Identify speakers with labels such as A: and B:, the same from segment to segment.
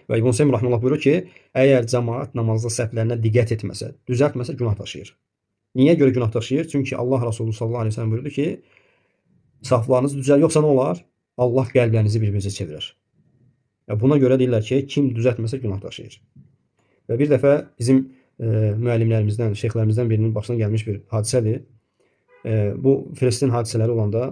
A: Və İbn Seym rahimehullah buyurur ki, əgər cəmaət namazda səhvlərinə diqqət etməsə, düzəltməsə günah daşıyır. Niyə görə günah daşıyır? Çünki Allah Resulü sallallahu əleyhi və səlləm buyurdu ki, saflarınız düzəl, yoxsa nə olar? Allah qəlblərinizi bir-birinizə çevirir. Buna görə deyirlər ki, kim düzəltməsə günah daşıyır. Və bir dəfə bizim müəllimlərimizdən, şeyxlərimizdən birinin başına gəlmiş bir hadisədir. Bu Filistin hadisələri olanda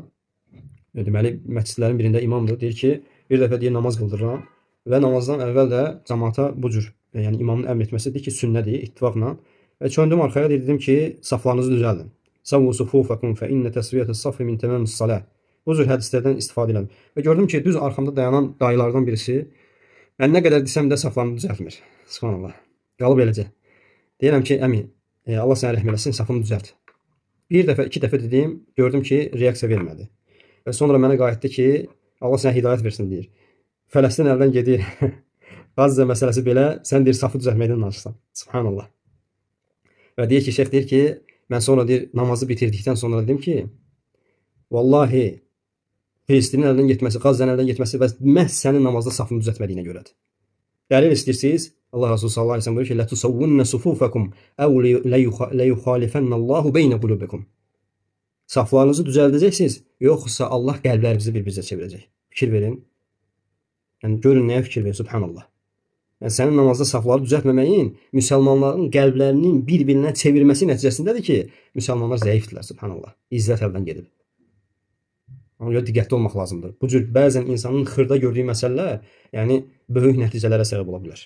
A: deməli məscidlərin birində imamdır. Deyir ki, bir dəfə deyir namaz qıldırıram və namazdan əvvəl də cəmaata bu cür, yəni imamın əmr etməsidir ki, sünnədir ittifaqla. Və çöndüm arxaya, dedim ki, saflarınızı düzəldin. Savvu sufufakum fe inne tesviyetü's saffi min tamamis salah. Bu cür hədislərdən istifadə edirəm. Və gördüm ki, düz arxamda dayanan dayılardan birisi mən nə qədər desəm də saflarını düzəltmir. Subhanallah. Qalıb eləcə. Deyirəm ki, əmi, Allah sənə rəhm eləsin, safını düzəlt. Bir dəfə, iki dəfə dedim, gördüm ki, reaksiya vermədi. Və sonra mənə qayıtdı ki, Allah sənə hidayət versin deyir. Fələstin əldən gedir. Qazza məsələsi belə, sən deyir safı düzəltməkdən danışırsan. Subhanallah. Və deyir ki, şeyx deyir ki, mən sonra deyir namazı bitirdikdən sonra dedim ki, vallahi Filistinin əldən getməsi, Qazzanın əldən getməsi və məhz sənin namazda safını düzəltmədiyinə görədir. Dəlil istəyirsiniz? Allah Resulü sallallahu əleyhi və səlləm buyurur ki, "La tusawwunna sufufakum aw la yukhalifannallahu beyne qulubikum." Saflarınızı düzəldəcəksiniz, yoxsa Allah qəlblərinizi bir-birinizə çevirəcək. Fikir verin. Yəni görün nəyə fikir verin, subhanallah. Yəni sənin namazda safları düzəltməməyin müsəlmanların qəlblərinin bir-birinə çevirməsi nəticəsindədir ki, müsəlmanlar zəifdirlər, subhanallah. İzzət əldən gedib. Ona görə diqqətli olmaq lazımdır. Bu cür bəzən insanın xırda gördüyü məsələlər, yəni böyük nəticələrə səbəb ola bilər.